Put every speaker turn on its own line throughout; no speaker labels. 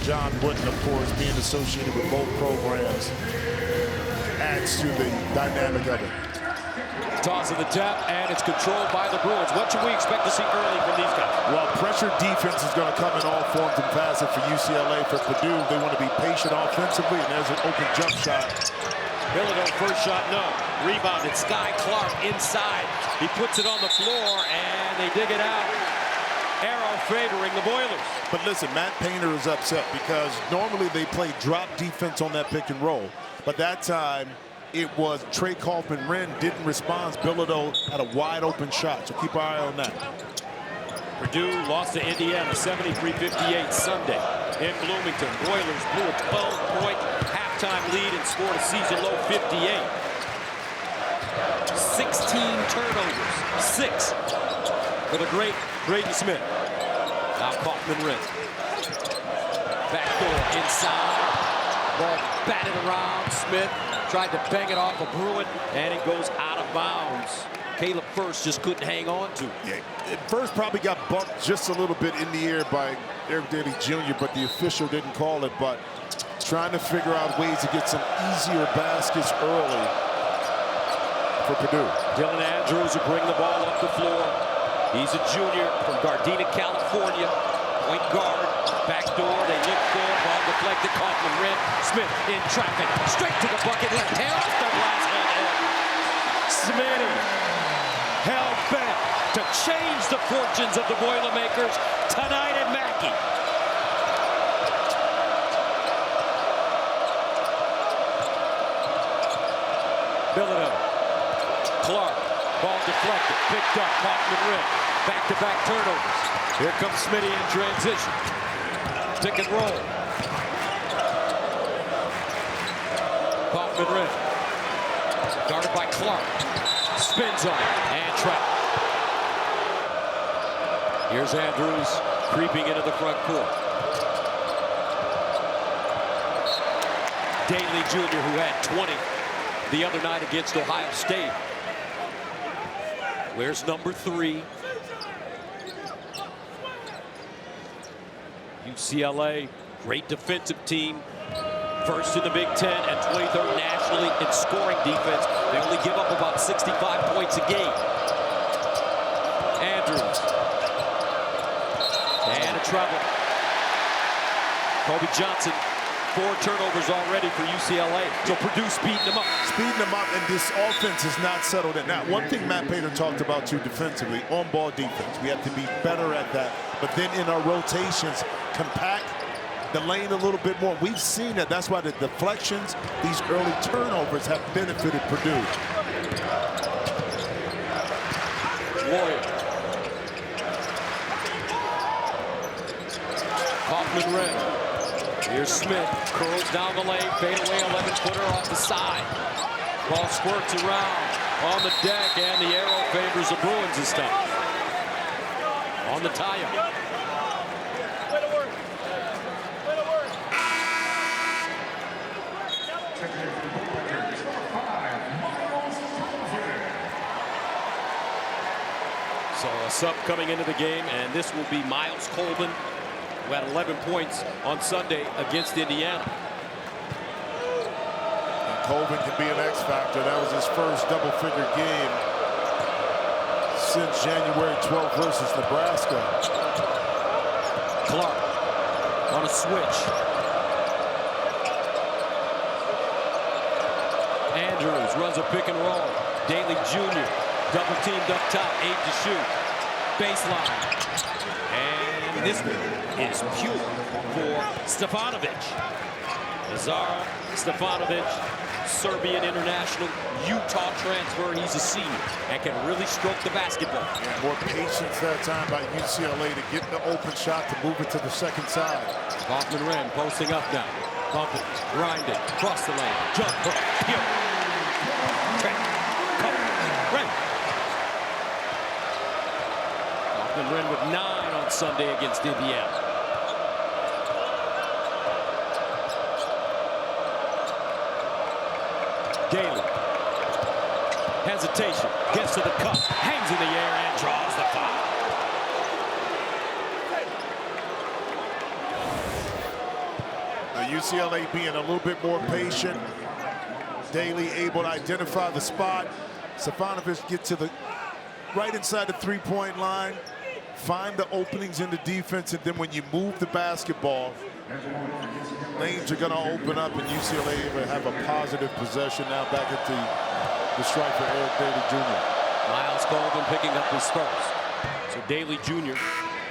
John Wooden, of course, being associated with both programs adds to the dynamic of it.
Toss of the tap, and it's controlled by the Bruins. What should we expect to see early from these guys?
Well, pressure defense is going to come in all forms and facets for UCLA. For Purdue, they want to be patient offensively, and there's an open jump shot.
Bilodeau, first shot, no. Rebounded, Sky Clark inside. He puts it on the floor, and they dig it out. Arrow favoring the Boilers.
But listen, Matt Painter is upset because normally they play drop defense on that pick and roll. But that time, it was Trey Kaufman-Renn didn't respond. Bilodeau had a wide open shot, so keep our eye on that.
Purdue lost to Indiana 73-58 Sunday in Bloomington. Boilers blew a 12-point halftime lead and scored a season-low 58. 16 turnovers, 6 for the great Braden Smith. Now Kaufman-Renn. Backdoor inside. Ball batted around. Smith tried to bang it off a Bruin, and it goes out of bounds. Caleb First just couldn't hang on to.
Yeah, First probably got bumped just a little bit in the air by Eric Daly Jr., but the official didn't call it. But trying to figure out ways to get some easier baskets early for Purdue.
Dylan Andrews will bring the ball up the floor. He's a junior from Gardena, California. Point guard, backdoor, they look for, ball deflected, Kaufman-Renn. Smith in traffic, straight to the bucket, left hand off the glass, and Smitty hell-bent to change the fortunes of the Boilermakers tonight at Mackey. Bilodeau, Clark, ball deflected, picked up, Kaufman-Renn, back-to-back turnovers. Here comes Smitty in transition. Pick and roll. Kaufman-Renn, guarded by Clark. Spins on it and trapped. Here's Andrews creeping into the front court. Daly Jr., who had 20 the other night against Ohio State. Where's number 3? UCLA, great defensive team. First in the Big Ten and 23rd nationally in scoring defense. They only give up about 65 points a game. Andrews. And a trouble. Kobe Johnson, 4 turnovers already for UCLA. So Purdue speeding them up.
Speeding them up, and this offense is not settled in. Now, one thing Matt Painter talked about too defensively, on-ball defense. We have to be better at that. But then in our rotations, compact the lane a little bit more. We've seen that. That's why the deflections, these early turnovers have benefited Purdue.
Warrior. Kaufman-Renn. Here's Smith, curls down the lane, fadeaway 11-footer off the side. Ball squirts around on the deck, and the arrow favors the Bruins this time. On the tie-up. So a sub coming into the game, and this will be Miles Colvin, who had 11 points on Sunday against Indiana.
And Colvin can be an X factor. That was his first double-figure game since January 12th versus Nebraska.
Clark on a switch. Andrews runs a pick and roll. Daly Jr. double teamed up top, 8 to shoot. Baseline. And this one is pure for Stefanovic. Nazara Stefanovic, Serbian international, Utah transfer. He's a senior and can really stroke the basketball.
Yeah, more patience that time by UCLA to get the open shot to move it to the second side.
Kaufman-Renn posting up now. Bumping, grinding, cross the lane, jump hook, pure. Kaufman-Renn. Kaufman-Renn with 9 on Sunday against Indiana. Daly. Hesitation, gets to the cup, hangs in the air and draws the foul.
UCLA being a little bit more patient. Daly able to identify the spot. Stefanovic get to the right inside the three-point line, find the openings in the defense, and then when you move the basketball, lanes are going to open up, and UCLA will have a positive possession now back at the strike for Eric Daly Jr.
Miles Colvin picking up his first. So Daly Jr.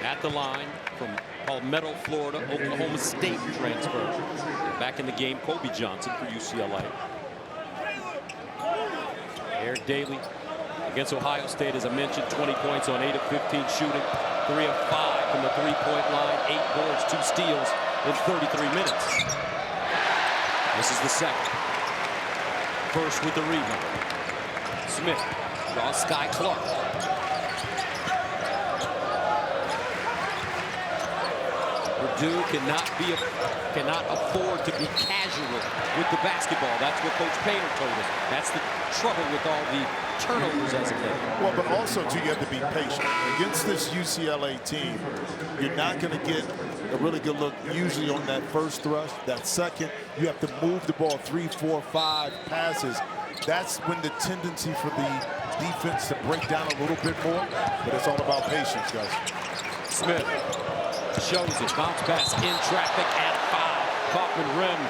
at the line from Palmetto, Florida, Oklahoma State transfer. Back in the game, Kobe Johnson for UCLA. Eric Daly against Ohio State, as I mentioned, 20 points on 8 of 15 shooting, 3 of 5 from the three-point line, 8 boards, 2 steals in 33 minutes. This is the second. First with the rebound. Smith draws Sky Clark. Purdue cannot afford to be casual with the basketball. That's what Coach Painter told us. That's the trouble with all the turnovers as of late.
Well, but also, too, you have to be patient. Against this UCLA team, you're not going to get a really good look usually on that first thrust. That second, you have to move the ball 3, 4, 5 passes. That's when the tendency for the defense to break down a little bit more. But it's all about patience, guys.
Smith shows it. Bounce pass in traffic and foul. Kaufman rim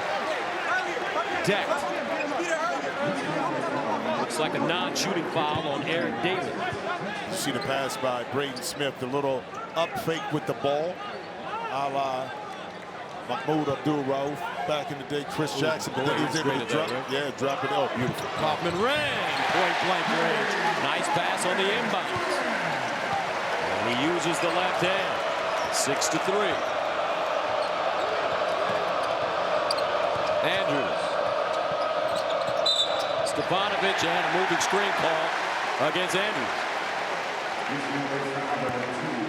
decked. Looks like a non-shooting foul on Eric Daly.
You see the pass by Braden Smith, the little up fake with the ball, a la Mahmoud Abdul-Rauf back in the day, Chris Jackson, but then he was able to drop, drop it. Oh, beautiful.
Kaufman ring, point blank range. Nice pass on the inbound. And he uses the left hand. 6-3. Andrews. Stefanovic and a moving screen call against Andrews.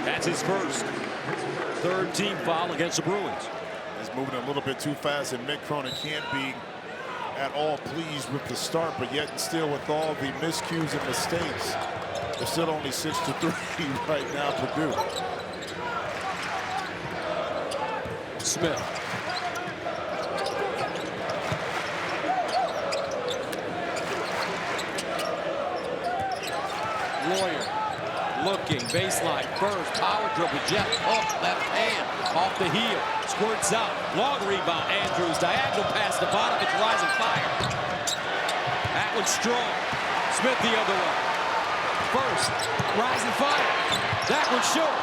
That's his first. Third team foul against the Bruins.
He's moving a little bit too fast, and Mick Cronin can't be at all pleased with the start, but yet and still with all the miscues and mistakes, they're still only 6-3 right now, Purdue.
Smith. Lawyer looking, baseline first, power dribble, jet hook, left hand, off the heel, squirts out, long rebound, Andrews, diagonal pass to Stefanovic, rising fire. That one's strong. Smith the other way. First, rising fire. That one's short.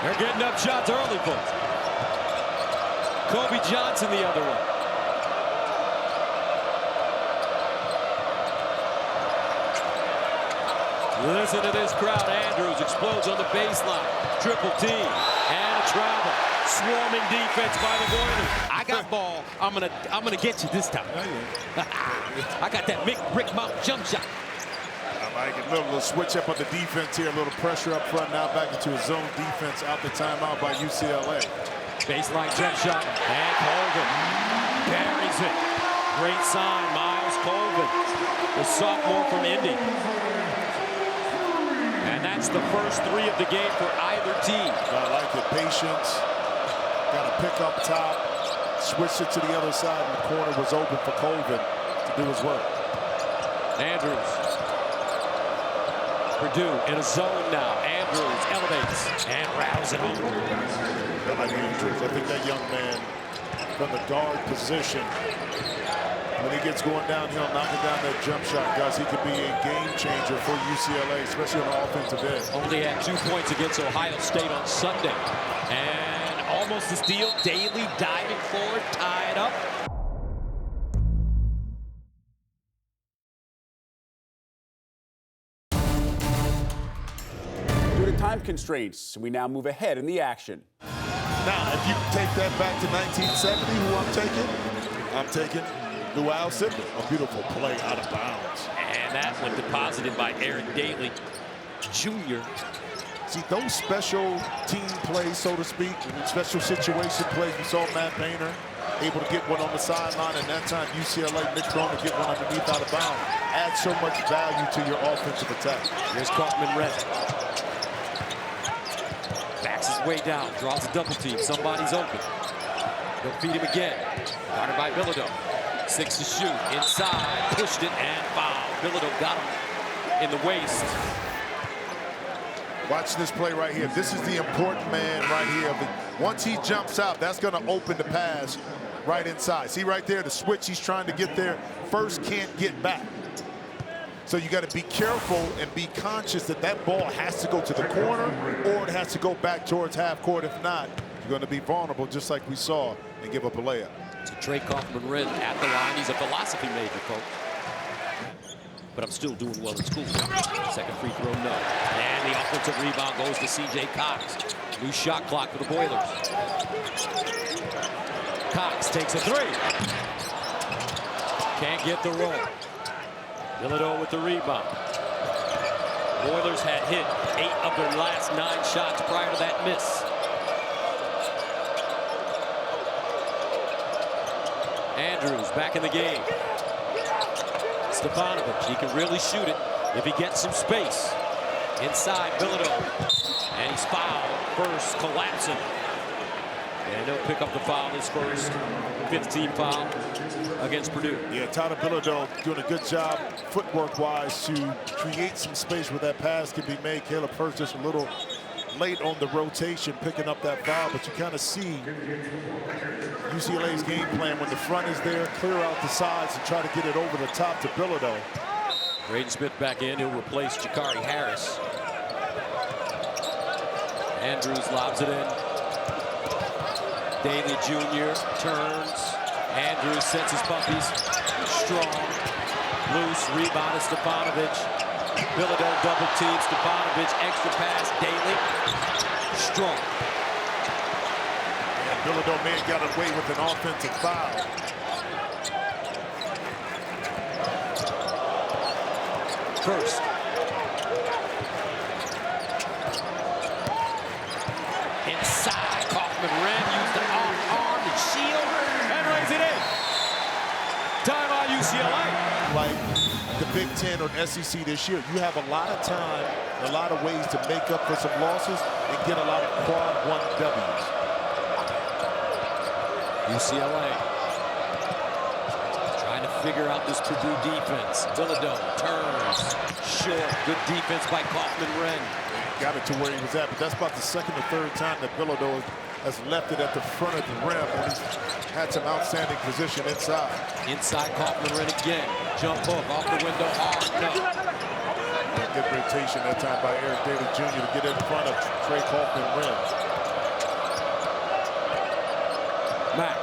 They're getting up shots early, folks. Kobe Johnson the other way. Listen to this crowd. Andrews explodes on the baseline. Triple team and a travel. Swarming defense by the Boilers. I got ball. I'm gonna get you this time. I got that Rick Mount jump shot.
I like it. Little switch up on the defense here. A little pressure up front. Now back into a zone defense. Out the timeout by UCLA.
Baseline jump shot, and Colvin buries it. Great sign, Miles Colvin, the sophomore from Indy. And that's the first 3 of the game for either team.
I like it. Patience. Got to pick up top. Switch it to the other side, and the corner was open for Colvin to do his work.
Andrews. Purdue in a zone now. Andrews elevates and rattles it home.
I like Andrews. I think that young man from the guard position, when he gets going downhill, knocking down that jump shot, guys, he could be a game changer for UCLA, especially on the offensive end.
Only had 2 points against Ohio State on Sunday. And almost a steal. Daly diving forward, tied up.
Time constraints, we now move ahead in the action.
Now, if you take that back to 1970, who I'm taking Luau Sidney. A beautiful play out of bounds.
And that one deposited by Eric Daly Jr.
See, those special team plays, so to speak, special situation plays, we saw Matt Painter able to get one on the sideline, and that time UCLA, Mick Cronin to get one underneath out of bounds. Adds so much value to your offensive attack.
Here's Kaufman red. Backs his way down, draws a double team. Somebody's open. They'll feed him again. Guarded by Bilodeau. 6 to shoot. Inside. Pushed it and fouled. Bilodeau got him in the waist.
Watch this play right here. This is the important man right here. Once he jumps out, that's going to open the pass right inside. See right there, the switch he's trying to get there. First can't get back. So you got to be careful and be conscious that that ball has to go to the corner or it has to go back towards half court. If not, you're going to be vulnerable just like we saw and give up a layup.
So Trey Kaufman-Renn at the line. He's a philosophy major, coach. But I'm still doing well in school. Second free throw, no. And the offensive rebound goes to C.J. Cox. New shot clock for the Boilers. Cox takes a three. Can't get the roll. Bilodeau with the rebound. Boilers had hit 8 of their last 9 shots prior to that miss. Andrews back in the game. Stefanovic, he can really shoot it if he gets some space. Inside, Bilodeau. And he's fouled first, collapsing. And he'll pick up the foul, his first 15 foul against Purdue.
Yeah, Tyler Bilodeau doing a good job footwork-wise to create some space where that pass can be made. Caleb Hurst just a little late on the rotation, picking up that foul, but you kind of see UCLA's game plan when the front is there, clear out the sides and try to get it over the top to Bilodeau.
Braden Smith back in, he'll replace Jakari Harris. Andrews lobs it in. Daly Jr. turns. Andrews sets his puppies. Strong. Loose. Rebound to Stefanovic. Bilodeau double team. Stefanovic. Extra pass. Daly. Strong.
And Bilodeau may have got away with an offensive foul.
First. Inside. Kaufman-Renn used the arm to shield and raise it in. Timeout UCLA.
Like the Big Ten or SEC this year, you have a lot of time, a lot of ways to make up for some losses and get a lot of quad 1 W's.
UCLA trying to figure out this Purdue defense. Bilodeau turns short. Good defense by Kaufman-Renn.
Got it to where he was at, but that's about the second or third time that Bilodeau has left it at the front of the rim when he's had some outstanding position inside.
Inside Kaufman-Renn again. Jump hook off the window hard. No.
Good rotation that time by Eric Daly Jr. to get in front of Trey Kaufman-Renn.
Mack.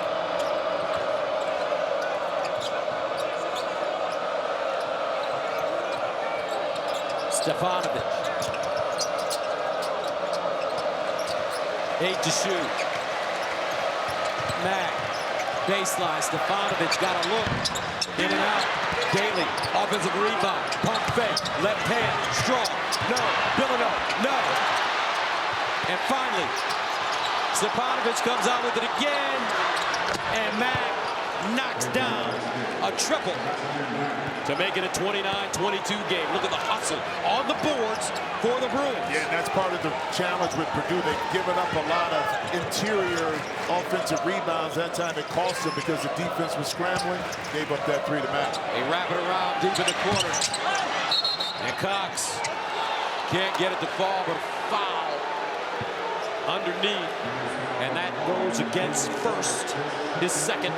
Stefanovic. 8 to shoot. Mack. Baseline. Stefanovic got a look. In and out. Daly. Offensive rebound. Pump fake. Left hand. Strong. No. Bilodeau. No. And finally, Stefanovic comes out with it again. And Mack knocks down a triple to make it a 29-22 game. Look at the hustle on the boards for the Bruins.
Yeah, and that's part of the challenge with Purdue. They've given up a lot of interior offensive rebounds. That time it cost them because the defense was scrambling. Gave up that 3 to Mack.
They wrap it around deep in the corner. And Cox can't get it to fall, but a foul underneath. And that goes against first, his second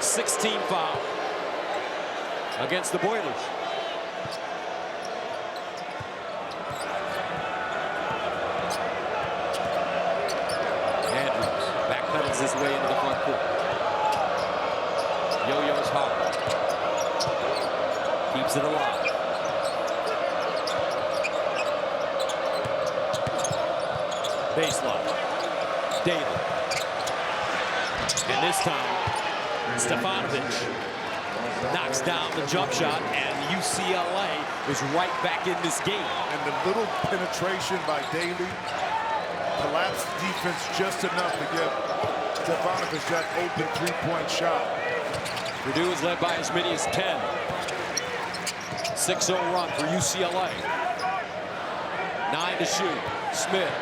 16 foul against the Boilers. Andrews backpedals his way into the front court. Yo-yo's hard. Keeps it alive. Baseline. Daly. And this time, Stefanovic knocks down the jump shot, and UCLA is right back in this game.
And the little penetration by Daly collapsed defense just enough to get Stefanovic that open 3-point shot.
Purdue is led by as many as 10. 6-0 run for UCLA. 9 to shoot. Smith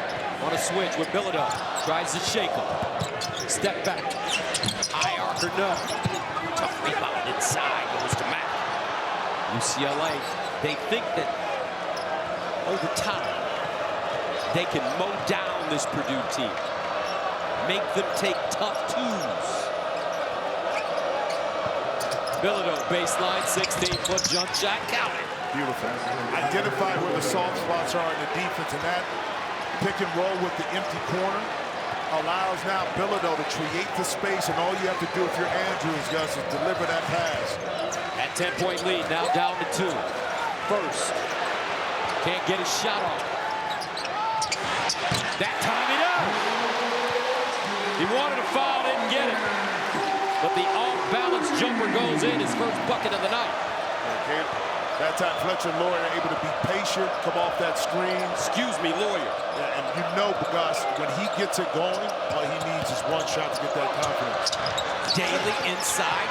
on a switch with Bilodeau. Tries to shake him. Step back. High arc or no. Tough rebound inside. Goes to Mack. UCLA, they think that over time, they can mow down this Purdue team. Make them take tough twos. Bilodeau, baseline, 16-foot jump shot, count it.
Beautiful. Identify where the soft spots are in the defense, and that pick and roll with the empty corner allows now Bilodeau to create the space, and all you have to do if you're Andrews, Gus, is deliver that pass.
That 10-point lead, now down to 2. First, can't get his shot off. That time he does. He wanted a foul, didn't get it. But the off-balance jumper goes in, his first bucket of the night.
Okay. That time Fletcher Lawyer able to be patient, come off that screen.
Excuse me, Lawyer.
Yeah, and you know, because when he gets it going, all he needs is one shot to get that confidence.
Daly inside,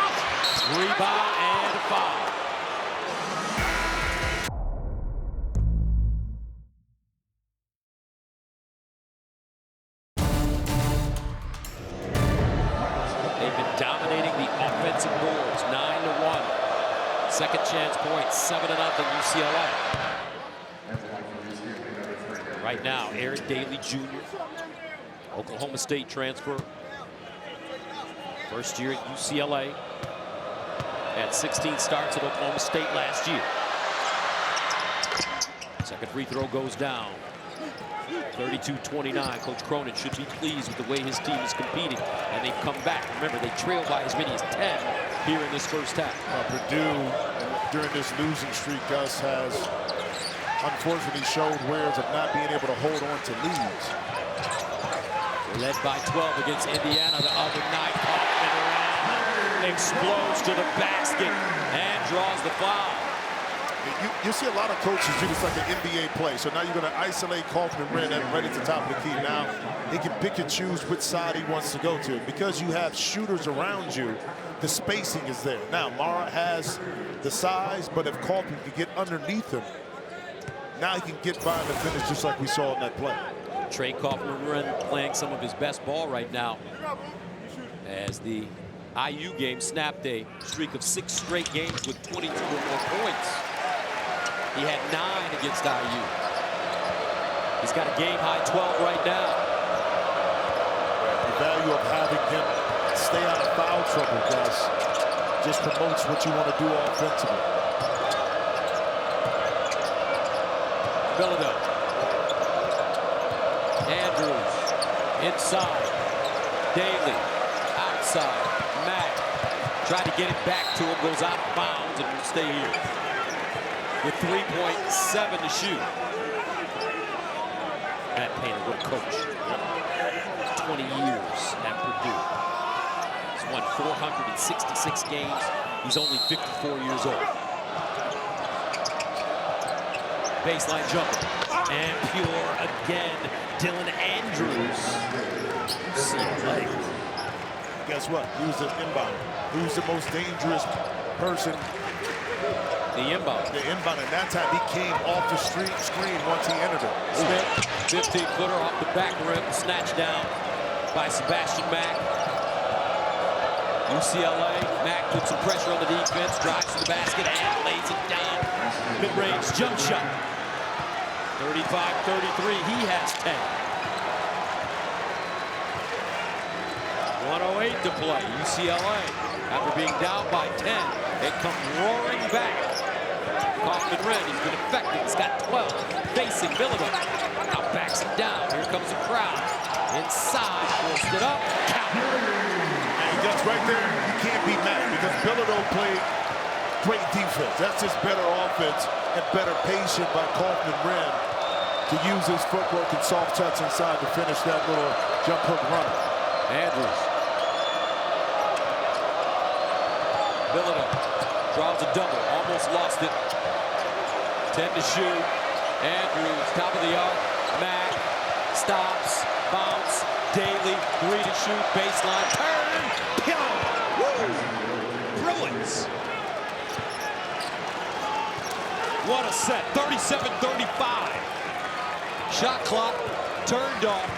rebound and a foul. They've been dominating the offensive boards, 9-1. Second chance point, 7-0 UCLA. Right now, Aaron Daly Jr., Oklahoma State transfer. First year at UCLA. Had 16 starts at Oklahoma State last year. Second free throw goes down. 32-29. Coach Cronin should be pleased with the way his team is competing. And they've come back. Remember, they trailed by as many as 10 here in this first half.
Purdue, during this losing streak, Gus, has unfortunately showed wares of not being able to hold on to leads.
Led by 12 against Indiana the other night. Kaufman around, explodes to the basket and draws the foul.
You see a lot of coaches do this like an NBA play. So now you're going to isolate Kaufman Wren right at the top of the key. Now he can pick and choose which side he wants to go to. Because you have shooters around you, the spacing is there. Now Mara has the size, but if Kaufman can get underneath him, now he can get by the finish just like we saw in that play.
Trey Kaufman-Wren playing some of his best ball right now as the IU game snapped a streak of 6 straight games with 22 or more points. He had 9 against IU. He's got a game-high 12 right now.
The value of having him stay out of foul trouble, Gus, just promotes what you want to do offensively.
Bilodeau. Andrews inside. Daly outside. Mack tried to get it back to him, goes out of bounds and will stay here with 3.7 to shoot. Matt Painter, what a coach. 20 years at Purdue. He's won 466 games. He's only 54 years old. Baseline jumper. And pure again. Dylan Andrews. UCLA.
Guess what? He was an inbound. Who's the most dangerous person?
The inbound.
The inbound. And that time he came off the screen once he entered it.
Smith, 15-footer off the back rim, snatched down by Sebastian Mack. UCLA, Mack puts some pressure on the defense, drives to the basket and lays it down. Mid-range jump shot. 35-33, he has 10. 1:08 to play. UCLA, after being down by 10, they come roaring back. Kaufman-Wren, he's been effective. He's got 12, facing Bilodeau. Now backs it down. Here comes the crowd. Inside, forced it up. Count.
And just right there, you can't be mad because Bilodeau played great defense. That's just better offense and better patience by Kaufman-Wren to use his footwork and soft touch inside to finish that little jump hook runner.
Andrews. Bilodeau draws a double, almost lost it. 10 to shoot. Andrews, top of the arc. Mack stops, bounce. Daly, 3 to shoot. Baseline, turn. Woo! Bruins. What a set. 37-35. Shot clock turned off.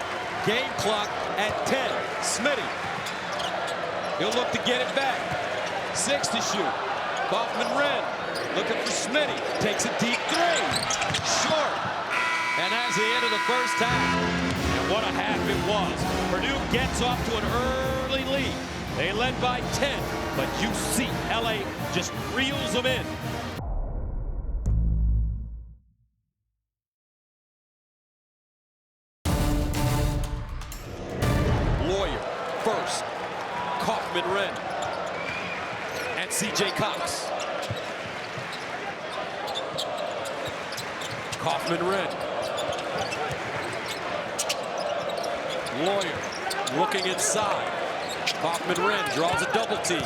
Game clock at 10. Smitty. He'll look to get it back. 6 to shoot. Kaufman-Renn looking for Smitty. Takes a deep 3. Short. And that's the end of the first half. And what a half it was. Purdue gets off to an early lead. They led by 10, but UCLA just reels them in. Lawyer first. Kaufman-Renn and C.J. Cox. Kaufman-Renn. Lawyer looking inside. Kaufman-Renn draws a double team.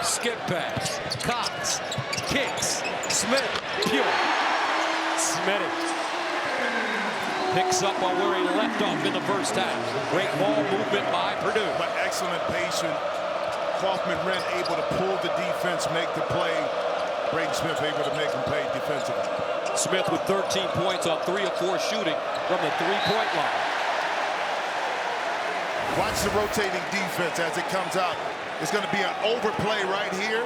Skip pass. Cox kicks. Smith. Pure. Smitty picks up on where he left off in the first half. Great ball movement by Purdue.
But excellent patience. Kaufman-Renn able to pull the defense, make the play. Braden Smith able to make him pay defensively.
Smith with 13 points on 3 of 4 shooting from the three-point line.
Watch the rotating defense as it comes out. It's going to be an overplay right here.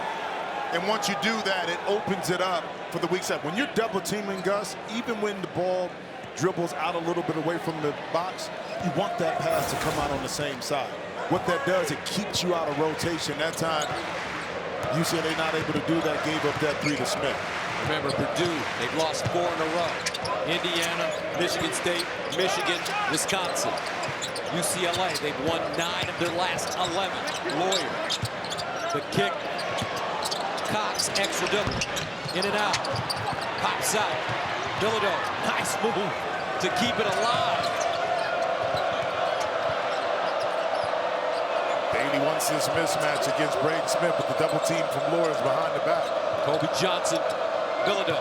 And once you do that, it opens it up for the weak side. When you're double teaming, Gus, even when the ball dribbles out a little bit away from the box, you want that pass to come out on the same side. What that does, it keeps you out of rotation. That time, UCLA not able to do that, gave up that 3 to Smith.
Remember, Purdue, they've lost 4 in a row. Indiana, Michigan State, Michigan, Wisconsin. UCLA, they've won 9 of their last 11. Lawyer, the kick. Cox, extra double, in and out. Pops out. Bilodeau, nice move to keep it alive.
Bailey wants this mismatch against Braden Smith, but the double team from Lawyer's behind the back.
Kobe Johnson, Bilodeau.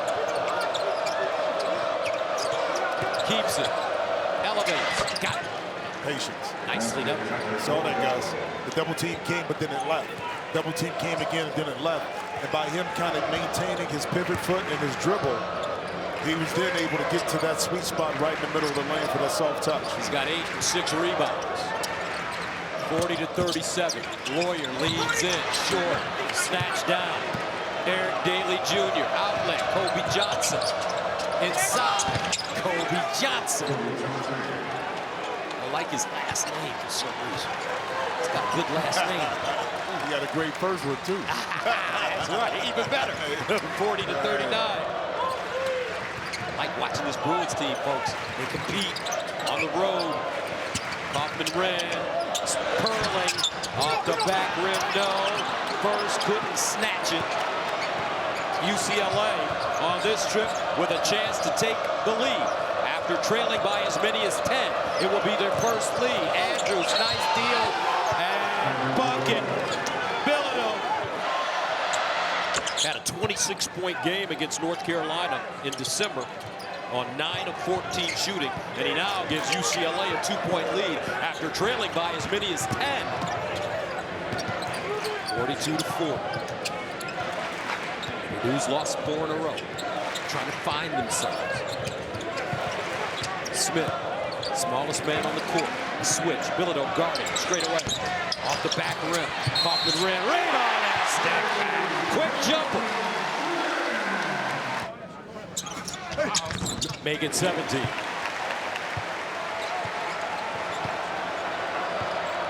Keeps it. Elevates. Got it.
Patience.
Nicely done.
Saw that, Gus. The double team came, but then it left. Double team came again, and then it left. And by him kind of maintaining his pivot foot and his dribble, he was then able to get to that sweet spot right in the middle of the lane for that soft touch.
He's got 8 and 6 rebounds. 40 to 37. Lawyer leads in. Short. Snatched down. Eric Daly Jr. Outlet. Kobe Johnson. Inside. Kobe Johnson. I like his last name for some reason. He's got a good last name.
He got a great first one, too.
That's right. Even better. 40 to 39. I like watching this Bruins team, folks. They compete on the road. Kaufman-Renn, curling off the back rim, no. First couldn't snatch it. UCLA on this trip with a chance to take the lead. After trailing by as many as 10, it will be their first lead. Andrews, nice deal, and bucket. Bilodeau had a 26-point game against North Carolina in December on 9 of 14 shooting, and he now gives UCLA a 2-point lead after trailing by as many as 10. 42 to 4. Purdue's lost 4 in a row, trying to find themselves. Smith, smallest man on the court. Switch, Bilodeau guarding straight away. Off the back rim. Kaufman-Renn, right on that step. Quick jumper. Make it 17.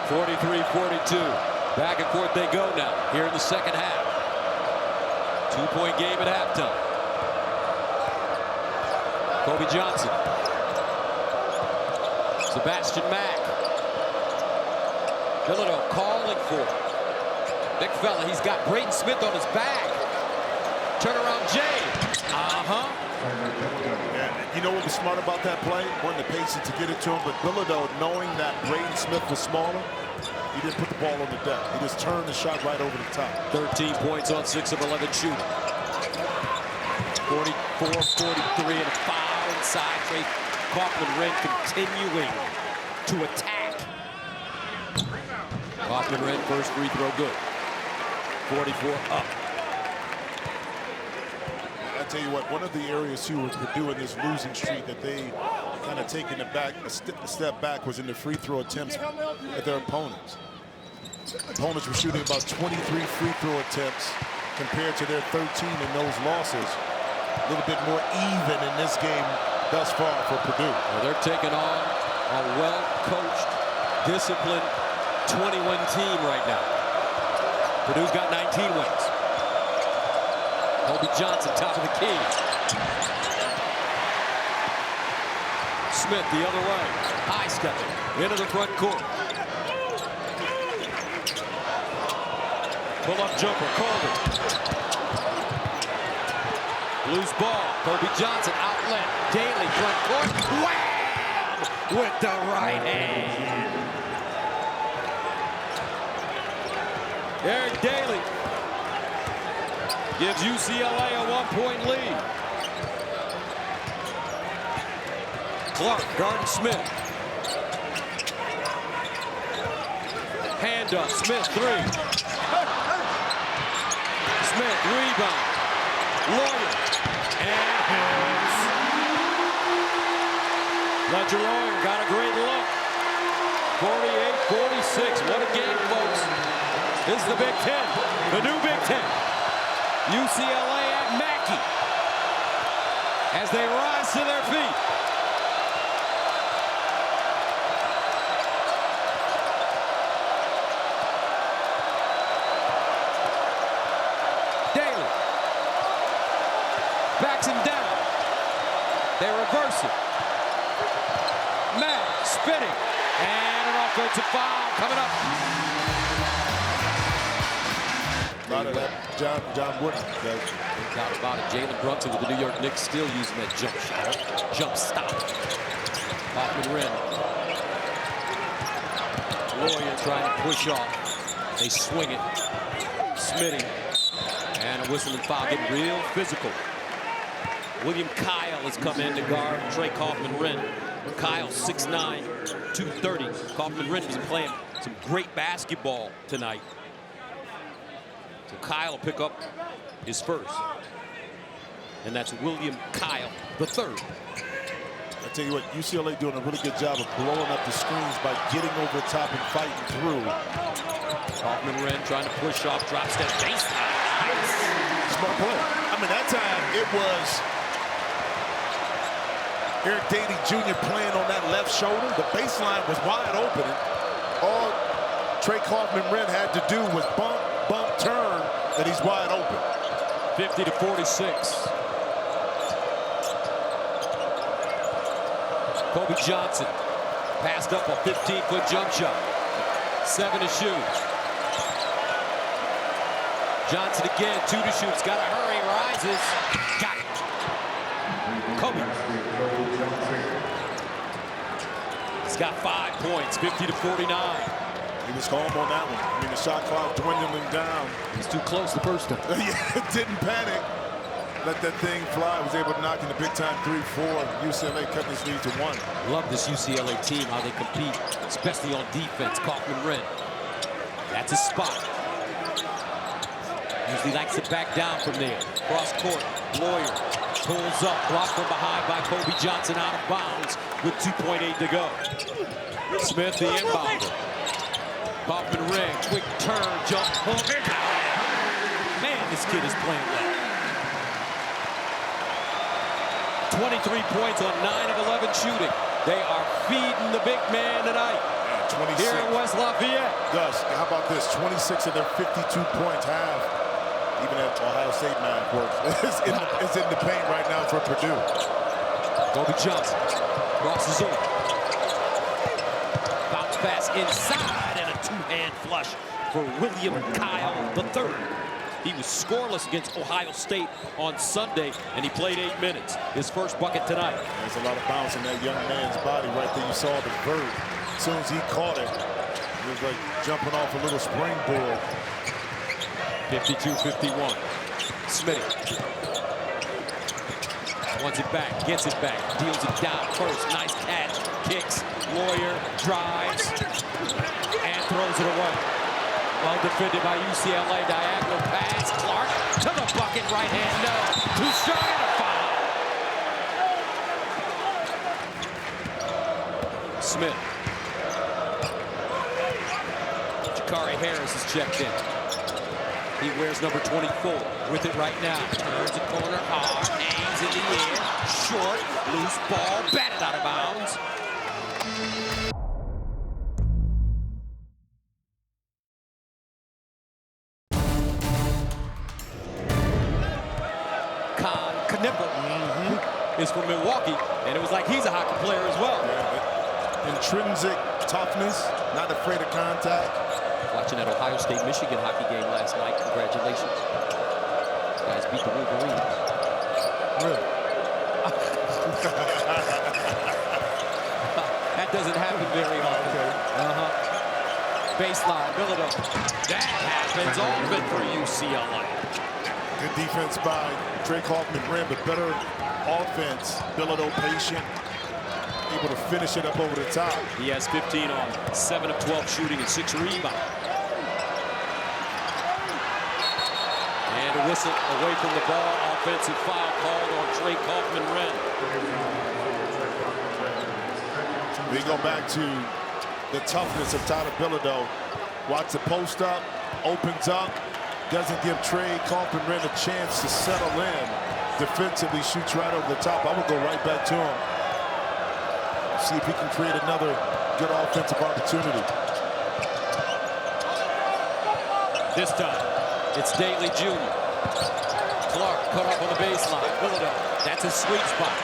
43-42. Back and forth they go now here in the second half. 2-point game at halftime. Kobe Johnson. Sebastian Mack. Bilodeau calling for it. Big fella, he's got Braden Smith on his back. Turnaround J.
Yeah, you know what was smart about that play? Wasn't the patience to get it to him, but Bilodeau, knowing that Braden Smith was smaller, he didn't put the ball on the deck. He just turned the shot right over the top.
13 points on 6 of 11 shooting. 44-43 and a foul inside. Kaufman-Renn continuing to attack. Kaufman-Renn first free throw good. 44 up.
tell you what, one of the areas too with Purdue in this losing streak that they kind of taken a step back was in the free throw attempts at their opponents. Opponents were shooting about 23 free throw attempts compared to their 13 in those losses. A little bit more even in this game thus far for Purdue.
Well, they're taking on a well-coached, disciplined 21 team right now. Purdue's got 19 wins. Kobe Johnson, top of the key. Smith the other way. High stepping into the front court. Pull-up jumper, Colby. Loose ball, Kobe Johnson, outlet, Daly, front court, wham! With the right hand. Eric Daly gives UCLA a 1-point lead. Clark guarding Smith. Hand up, Smith three. Smith rebound. Lawyer. And hits. Ledger Lawyer got a great look. 48-46. What a game, folks. This is the Big Ten. The new Big Ten. UCLA at Mackey. As they rise to their feet. Daly. Backs him down. They reverse it. Mack spinning. And an offensive foul coming up.
A lot of that John Wooden does.
No doubt about it. Jalen Brunson with the New York Knicks still using that jump shot. Jump stop. Hoffman Wren. Lawyer trying to push off. They swing it. Smitty. And a whistling foul, getting real physical. William Kyle has come in to guard Trey Kaufman-Renn. Kyle 6'9", 230. Kaufman-Renn has been playing some great basketball tonight. So Kyle will pick up his first. And that's William Kyle, the third.
I tell you what, UCLA doing a really good job of blowing up the screens by getting over the top and fighting through.
Kaufman-Renn trying to push off, drop step, baseline.
Smart play. I mean, that time it was Eric Daly Jr. playing on that left shoulder. The baseline was wide open. All Trey Kaufman-Renn had to do was bump, turn, and he's wide open.
50-46. Kobe Johnson passed up a 15-foot jump shot. 7 to shoot. Johnson again, 2 to shoot. He's got to hurry, rises. Got it. Kobe. He's got 5 points, 50-49.
He was home on that one. I mean, the shot clock dwindling down.
He's too close the first time.
Yeah, didn't panic. Let that thing fly. Was able to knock in the big-time 3-4. UCLA cut this lead to 1.
Love this UCLA team, how they compete, especially on defense. Kaufman-Renn. That's his spot. Usually likes to back down from there. Cross court, Lawyer pulls up, blocked from behind by Kobe Johnson, out of bounds with 2.8 to go. Smith, the inbounder. Kaufman-Renn, quick turn, jump hook. Man, this kid is playing well. 23 points on 9 of 11 shooting. They are feeding the big man tonight.
26.
Here in West Lafayette.
Gus, how about this? 26 of their 52 points have. Even at Ohio State math works. It's in the paint right now for Purdue.
Kobe Johnson crosses over. Bounce pass inside and a two-hand flush for William Kyle III. He was scoreless against Ohio State on Sunday, and he played 8 minutes. His first bucket tonight.
There's a lot of bounce in that young man's body right there. You saw the vert. As soon as he caught it, it was like jumping off a little springboard.
52-51. Smitty. Wants it back, gets it back, deals it down first. Nice catch, kicks, Lawyer, drives, and throws it away. Well defended by UCLA, diagonal pass. Clark to the bucket, right hand, no. Too strong and a foul. Smith. Jakari Harris is checked in. He wears number 24 with it right now. Turns the corner hard, hangs in the air. Short, loose ball, batted out of bounds. Knipper is from Milwaukee, and it was like he's a hockey player as well.
Yeah, intrinsic toughness, not afraid of contact.
Watching that Ohio State-Michigan hockey game last night. Congratulations. You guys beat the Wolverines.
Really?
That doesn't happen very often.
Okay.
Baseline, Villanova. That happens often for UCLA.
Good defense by Drake Hoffman-Rim, but better offense. Bilodeau patient, able to finish it up over the top.
He has 15 on 7 of 12 shooting and 6 rebounds. And a whistle away from the ball. Offensive foul called on Drake Hoffman-Rim.
We go back to the toughness of Tyler Bilodeau. Watch the post up, opens up. Doesn't give Trey Hoffman-Rim a chance to settle in. Defensively shoots right over the top. I would go right back to him. See if he can create another good offensive opportunity.
This time, it's Daly Jr. Clark cut off on the baseline. Bilodeau, that's a sweet spot.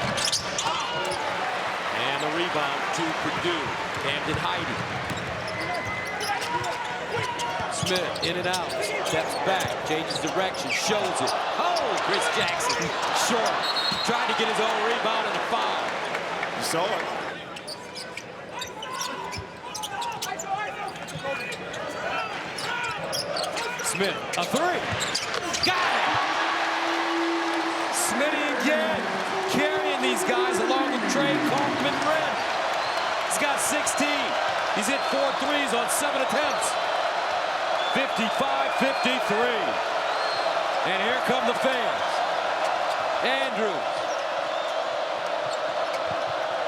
And the rebound to Purdue. Camden Heide. Smith in and out, steps back, changes direction, shows it. Oh, Chris Jackson, short. Tried to get his own rebound and a foul.
You saw it.
Smith, a three. Got it! Smitty again, carrying these guys along with Trey Hoffman-Rim. He's got 16. He's hit 4 threes on 7 attempts. 55-53. And here come the fans. Andrews.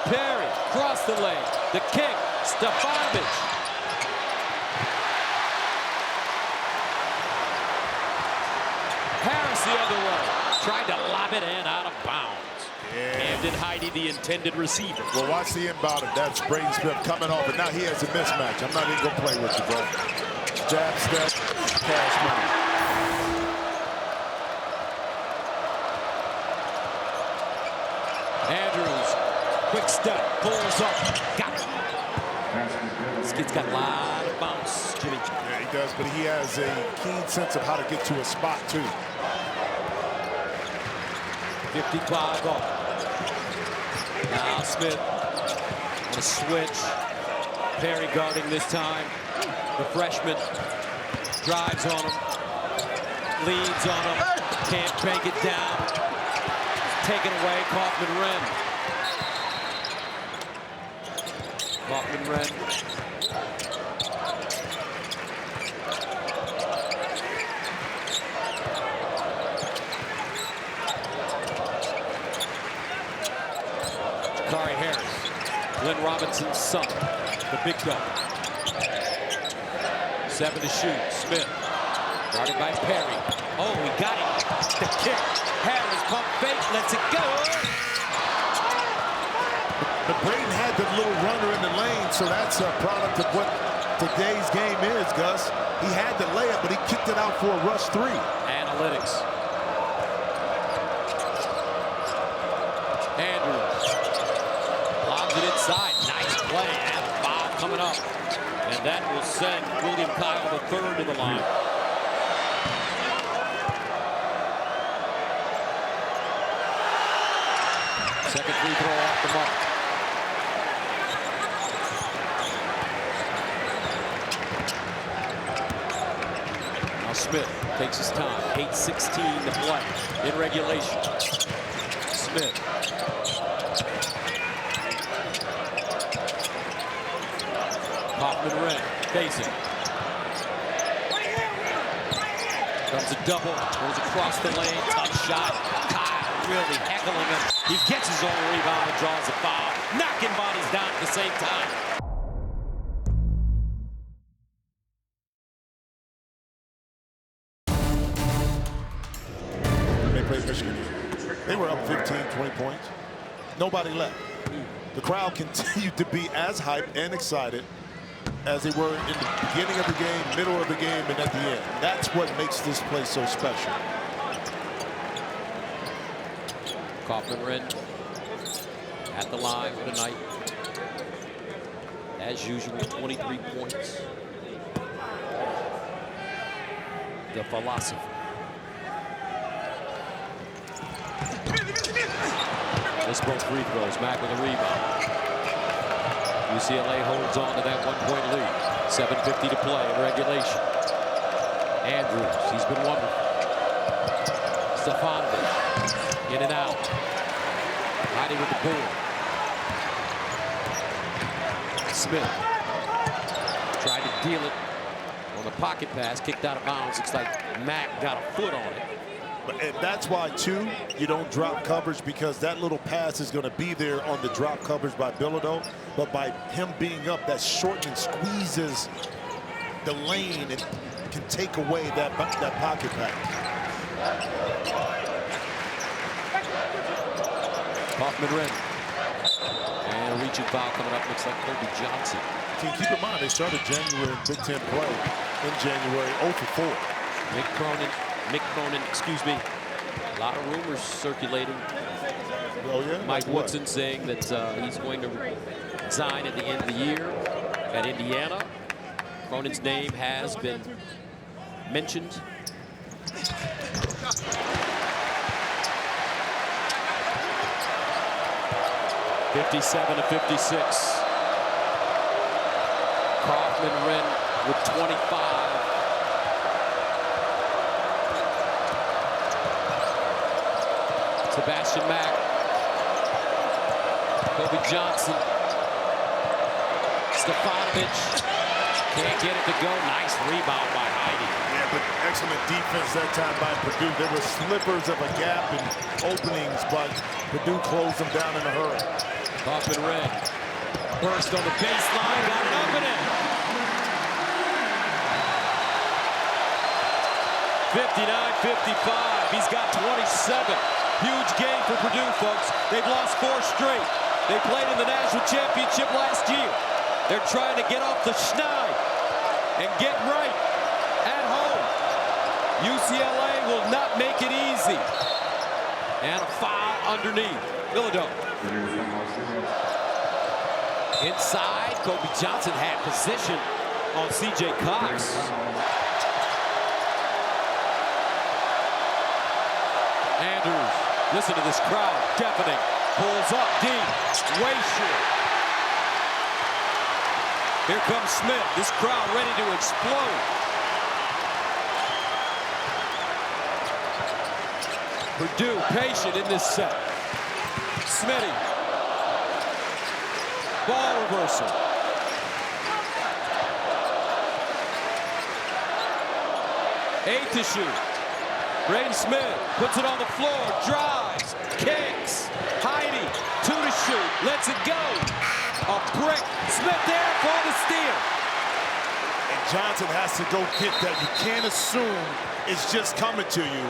Perry, cross the lane. The kick, Stefanovic. Harris the other way. Tried to lob it in out of bounds.
Yeah.
Camden Heide, the intended receiver.
Well, watch the inbound of that's Braden Smith coming off, and now he has a mismatch. I'm not even going to play with you, bro. Jab step, cash money.
Andrews, quick step, pulls up, got it. This kid's got a lot of bounce, Jimmy.
Yeah, he does, but he has a keen sense of how to get to a spot, too.
55 off. Now Smith on a switch. Perry guarding this time. The freshman drives on him, leads on him, can't bank it down. Taken away, Hoffman-Rim. Hoffman-Rim. Jakari Harris, Glenn Robinson's son, the big dog. 7 to shoot. Smith, guarded by Perry. Oh, he got it. The kick. Harris pump fake, lets it go.
But Braden had the little runner in the lane, so that's a product of what today's game is, Gus. He had the layup, but he kicked it out for a rush 3.
Analytics. Andrews lobs it inside. Nice play and a foul coming up. And that will send William Kyle III to the line. Second free throw off the mark. Now Smith takes his time. 8:16 to play in regulation. Smith. Hoffman-Rim facing. Comes a double. Goes across the lane. Tough shot. Kyle. really heckling him. He gets his own rebound and draws a foul. Knocking bodies down at the same time.
They played Michigan. They were up 15, 20 points. Nobody left. The crowd continued to be as hyped and excited as they were in the beginning of the game, middle of the game, and at the end. That's what makes this place so special.
Kaufman-Renn at the line for the night. As usual, 23 points. The philosopher. This broke free throws. Mack with a rebound. UCLA holds on to that one-point lead. 7:50 to play in regulation. Andrews, he's been wonderful. Stefanovic, in and out. Heidi with the board. Smith tried to deal it on the pocket pass, kicked out of bounds. Looks like Mack got a foot on it.
And that's why, too, you don't drop coverage, because that little pass is going to be there on the drop coverage by Bilodeau. But by him being up, that shortening squeezes the lane and can take away that pocket pass.
Kaufman-Renn. And a reaching foul coming up. Looks like Kobe Johnson.
Keep in mind, they started January in Big Ten play in January, 0 for 4.
Mick Cronin, excuse me. A lot of rumors circulating.
Oh, yeah?
Mike
Like what?
Woodson saying that he's going to resign at the end of the year at Indiana. Cronin's name has been mentioned. (57-56). Kaufman-Renn with 25. Sebastian Mack. Kobe Johnson. Stefanovic. Can't get it to go. Nice rebound by Heidi.
Yeah, but excellent defense that time by Purdue. There were slivers of a gap and openings, but Purdue closed them down in a hurry.
Kaufman-Renn. Burst on the baseline. Got it up and in. 59-55. He's got 27. Huge game for Purdue, folks. They've lost 4 straight. They played in the national championship last year. They're trying to get off the schneid and get right at home. UCLA will not make it easy. And a foul underneath. Bilodeau. Inside, Kobe Johnson had position on C.J. Cox. Andrews, listen to this crowd, deafening. Pulls up deep, way short. Here comes Smith, this crowd ready to explode. Purdue patient in this set. Smitty. Ball reversal. Eight to shoot. Braden Smith puts it on the floor, drives, kicks. Heidi, 2 to shoot, lets it go. A brick. Smith there for the steal.
And Johnson has to go get that. You can't assume it's just coming to you.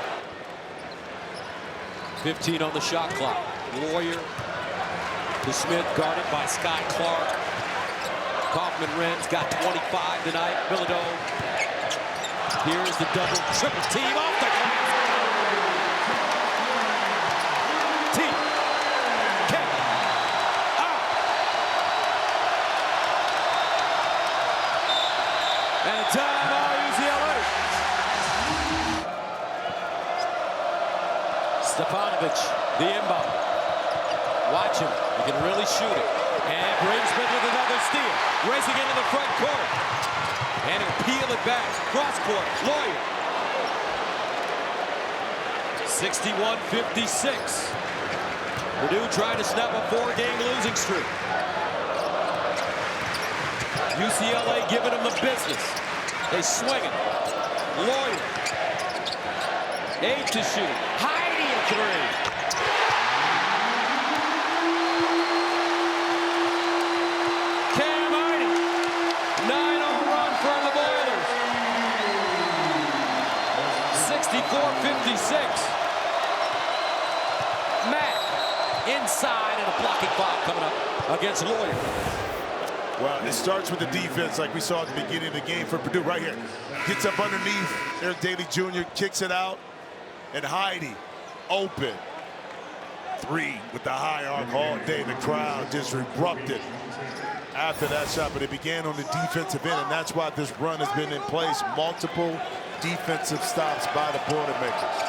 15 on the shot clock. Lawyer to Smith, guarded by Sky Clark. Kaufman-Renn's got 25 tonight. Bilodeau. Here's the double, triple team off the glass. And a timeout, UCLA. Stefanovic, the inbound. Watch him. He can really shoot it. And Braden Smith with another steal. Racing into the front court. And he'll peel it back. Cross court. Lawyer. 61-56. Purdue trying to snap a 4-game losing streak. UCLA giving them the business. They swing it. Lawyer. 8 to shoot. Heidi a 3. inside, and a blocking foul coming up against Lawyer.
Well, it starts with the defense like we saw at the beginning of the game for Purdue right here. Gets up underneath Eric Daly Jr., kicks it out, and Heidi open. Three with the high arc all day. The crowd just erupted after that shot, but it began on the defensive end, and that's why this run has been in place. Multiple defensive stops by the Boilermakers.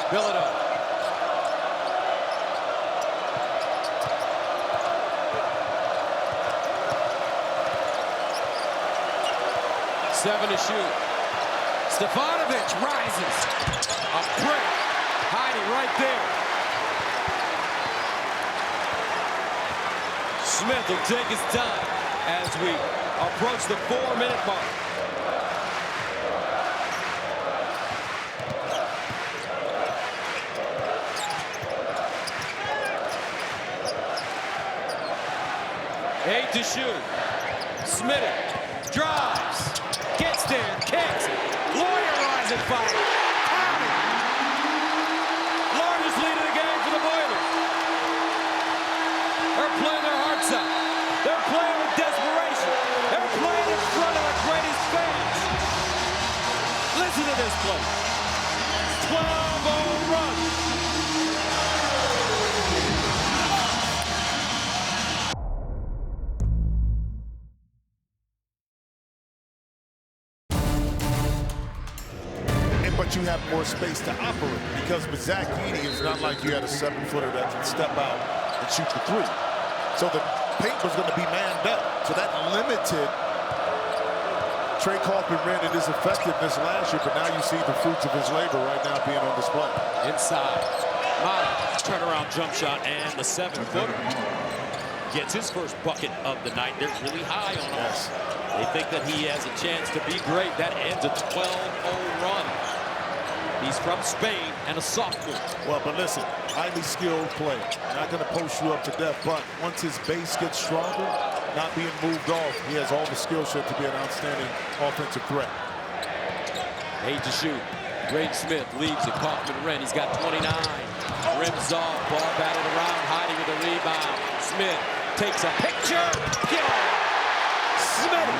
Bilodeau. Seven to shoot. Stefanovic rises. A break. Heidi right there. Smith will take his time as we approach the 4-minute mark. Eight to shoot. Smith drives. Gets there, kicks. Lawyer rising fire. Largest lead of the game for the Boilers. They're playing their hearts out. They're playing with desperation. They're playing in front of the greatest fans. Listen to this play. 12-0 run.
But you have more space to operate because with Zach Edey, it's not like you had a 7-footer that can step out and shoot the three. So the paint was going to be manned up. So that limited Trey Kaufman-Renn and his effectiveness last year, but now you see the fruits of his labor right now being on display.
Inside. Mata, turnaround jump shot, and the 7-footer gets his first bucket of the night. They're really high on him.
Yes.
They think that he has a chance to be great. That ends a 12-0 run. He's from Spain and a sophomore. Well,
but listen, highly skilled player. Not going to post you up to death, but once his base gets stronger, not being moved off, he has all the skill set to be an outstanding offensive threat.
8 to shoot. Braden Smith leaves it. Kaufman-Renn, he's got 29. Rims off, ball batted around. Heidi with a rebound. Smith takes a picture. Get on. Smith.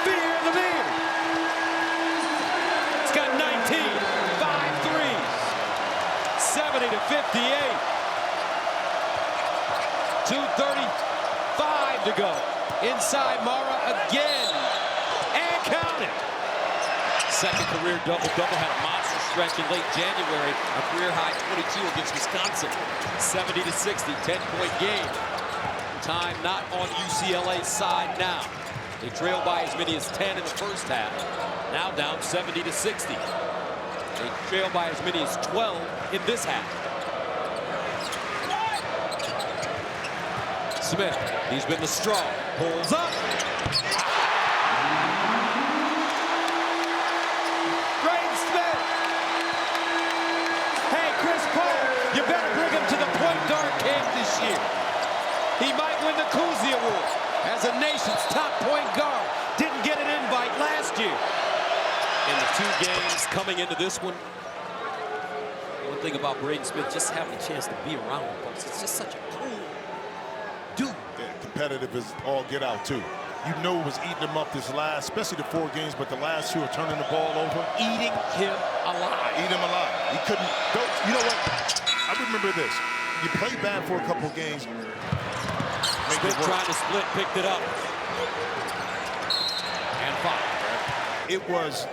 Fear the beard. It's got 19. 5 threes. 70 to 58. 2:35 to go. Inside Mara again. And count it. Second career double-double, had a monster stretch in late January. A career-high 22 against Wisconsin. 70 to 60, 10-point game. Time not on UCLA's side now. They trail by as many as 10 in the first half. Now down 70 to 60. They trail by as many as 12 in this half. Smith, he's been the straw. Pulls up. Braden Smith. Hey, Chris Paul, you better bring him to the point guard camp this year. He might win the Cousy Award as a nation's top point guard. Didn't get an invite last year. In the 2 games coming into this one, one thing about Braden Smith, just having a chance to be around him, folks. It's just such a cool dude.
Yeah, competitive as all get out, too. You know it was eating him up this last, especially the 4 games, but the last 2 are turning the ball over.
Eating him alive.
Eat him alive. He couldn't go. You know what? I remember this. You play bad for a couple games.
Smith trying to split, picked it up. And foul.
It was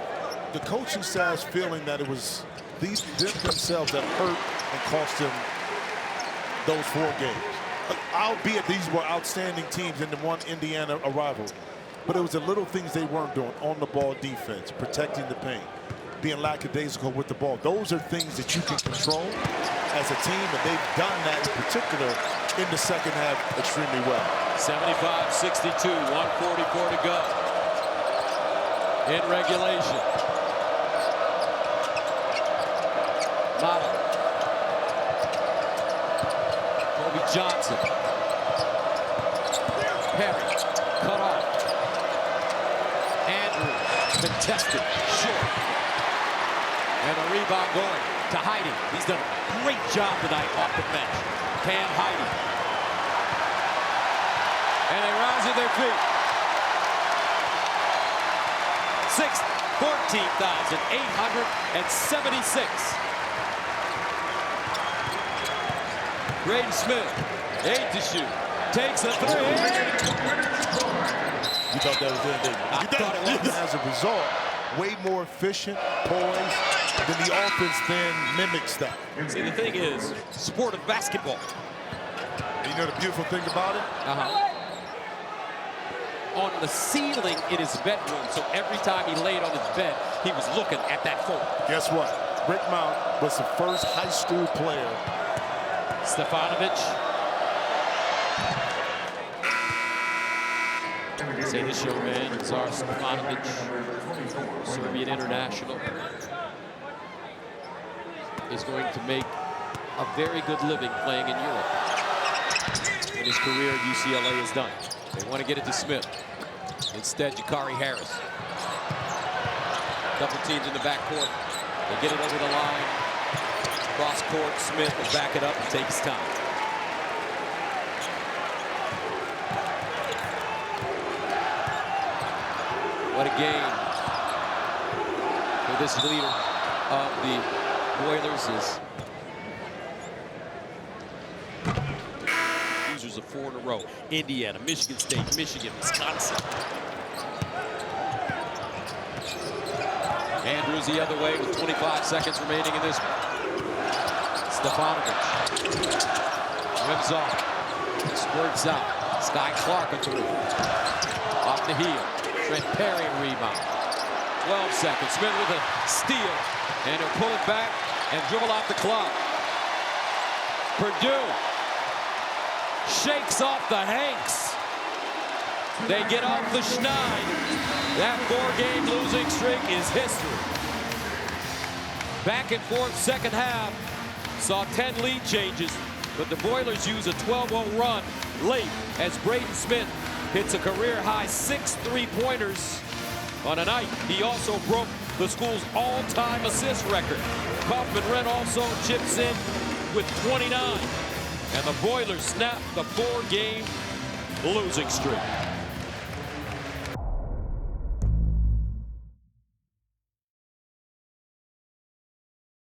the coaching staff's feeling that it was these themselves that hurt and cost them those 4 games. Albeit these were outstanding teams in the one Indiana arrival. But it was the little things they weren't doing. On the ball defense, protecting the paint, being lackadaisical with the ball. Those are things that you can control as a team, and they've done that in particular in the second half extremely well.
75-62, 1:44 to go in regulation. Mata. Kobe Johnson. Perry, cut off. Andrews, contested, short. And the rebound going to Heidi. He's done a great job tonight off the bench. Cam Heidi. And they rise to their feet. 14,876. Braden Smith, 8 to shoot. Takes a 3.
You thought that was it, didn't you?
I thought it was.
As a result, way more efficient, poised, then the offense then mimics that.
See, the thing is, sport of basketball.
You know the beautiful thing about it?
On the ceiling in his bedroom, so every time he laid on his bed, he was looking at that phone.
Guess what? Rick Mount was the first high school player.
Stefanovic. Say this young man, Tsar Stefanovic, Serbian international, is going to make a very good living playing in Europe. In his career at UCLA is done. They want to get it to Smith. Instead, Jakari Harris. Double teams in the backcourt. They get it over the line. Cross court, Smith will back it up and take his time. What a game for this leader of the Boilers is losers of 4 in a row. Indiana, Michigan State, Michigan, Wisconsin. Andrews the other way with 25 seconds remaining in this one. Stefanovic. Rims off. Squirts out. Sky Clark a through. Off the heel. Trent Perry rebound. 12 seconds. Smith with a steal. And he'll pull it back and dribble out the clock. Purdue shakes off the Hanks. They get off the Schneid. That 4-game losing streak is history. Back and forth second half. Saw 10 lead changes, but the Boilers use a 12-0 run late as Braden Smith hits a career-high 6 3-pointers on a night. He also broke the school's all-time assist record. Kaufman-Renn also chips in with 29. And the Boilers snap the 4-game losing streak.